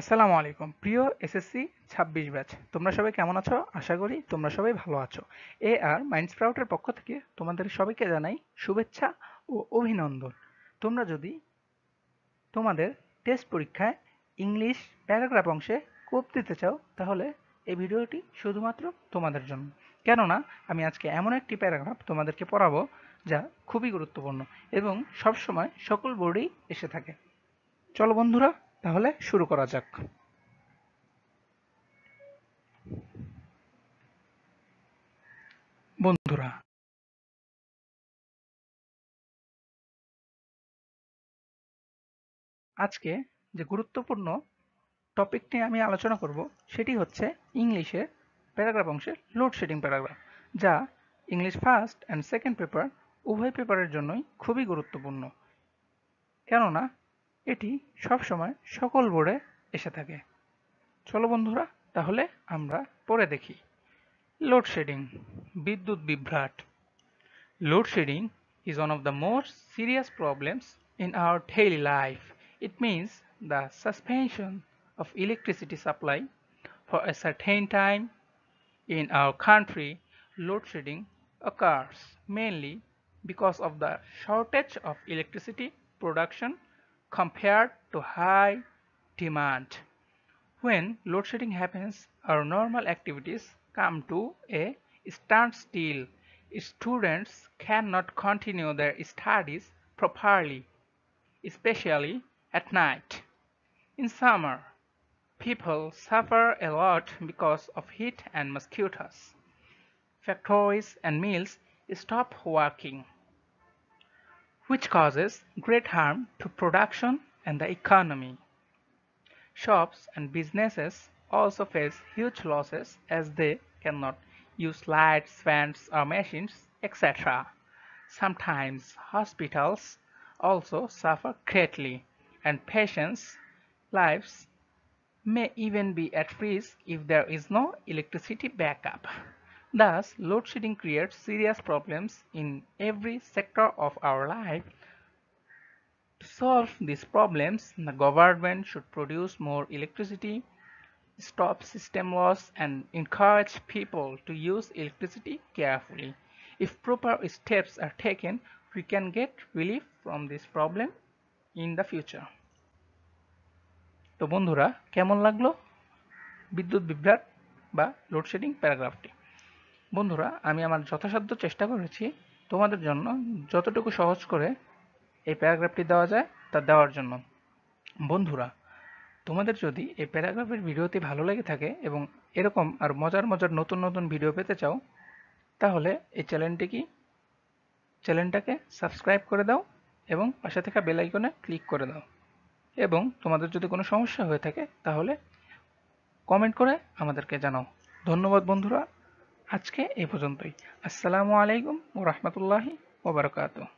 আসসালামু আলাইকুম প্রিয় এসএসসি ২৬ ব্যাচ। তোমরা সবাই কেমন আছো? আশা করি তোমরা সবাই ভালো আছো। আর মাইন্ড স্প্রাউটের পক্ষ থেকে তোমাদের সবাইকে জানাই শুভেচ্ছা ও অভিনন্দন। তোমরা যদি তোমাদের টেস্ট পরীক্ষায় ইংলিশ প্যারাগ্রাফ অংশে কোপ দিতে চাও তাহলে এই ভিডিওটি শুধুমাত্র তোমাদের জন্য। কেননা আমি আজকে এমন একটি প্যারাগ্রাফ তোমাদেরকে পড়াবো যা খুবই গুরুত্বপূর্ণ এবং সবসময় সকল বোর্ডেই এসে থাকে। চলো বন্ধুরা, তাহলে শুরু করা যাক। বন্ধুরা, আজকে যে গুরুত্বপূর্ণ টপিকটি আমি আলোচনা করব সেটি হচ্ছে ইংলিশের প্যারাগ্রাফ অংশের লোডশেডিং প্যারাগ্রাফ, যা English first and second paper উভয় পেপারের জন্যই খুবই গুরুত্বপূর্ণ, কেননা এটি সবসময় সকল বোর্ডে এসে থাকে। চলো বন্ধুরা, তাহলে আমরা পড়ে দেখি। লোডশেডিং, বিদ্যুৎ বিভ্রাট। Load shedding is one of the most serious problems in our daily life. It means the suspension of electricity supply for a certain time. In our country, load shedding occurs mainly because of the shortage of electricity production compared to high demand. When load shedding happens, our normal activities come to a standstill. Students cannot continue their studies properly, especially at night. In summer, people suffer a lot because of heat and mosquitoes. Factories and mills stop working, which causes great harm to production and the economy. Shops and businesses also face huge losses as they cannot use lights, fans, or machines, etc. Sometimes hospitals also suffer greatly, and patients' lives may even be at risk if there is no electricity backup. Thus, load shedding creates serious problems in every sector of our life. To solve these problems, the government should produce more electricity, stop system loss, and encourage people to use electricity carefully. If proper steps are taken, we can get relief from this problem in the future. তো বন্ধুরা, কেমন লাগলো বিদ্যুৎ বিভ্রাট বা load shedding প্যারাগ্রাফটি? বন্ধুরা, আমি আমার যথাসাধ্য চেষ্টা করেছি তোমাদের জন্য যতটুকু সহজ করে এই প্যারাগ্রাফটি দেওয়া যায় তা দেওয়ার জন্য। বন্ধুরা, তোমাদের যদি এই প্যারাগ্রাফের ভিডিওটি ভালো লেগে থাকে এবং এরকম আর মজার মজার নতুন নতুন ভিডিও পেতে চাও, তাহলে এই চ্যানেলটাকে সাবস্ক্রাইব করে দাও এবং পাশে থাকা বেল আইকনে ক্লিক করে দাও। এবং তোমাদের যদি কোনো সমস্যা হয়ে থাকে তাহলে কমেন্ট করে আমাদেরকে জানাও। ধন্যবাদ বন্ধুরা, আজকে এই পর্যন্তই। আসসালামু আলাইকুম ওয়া রাহমাতুল্লাহি ওয়া বারাকাতুহু।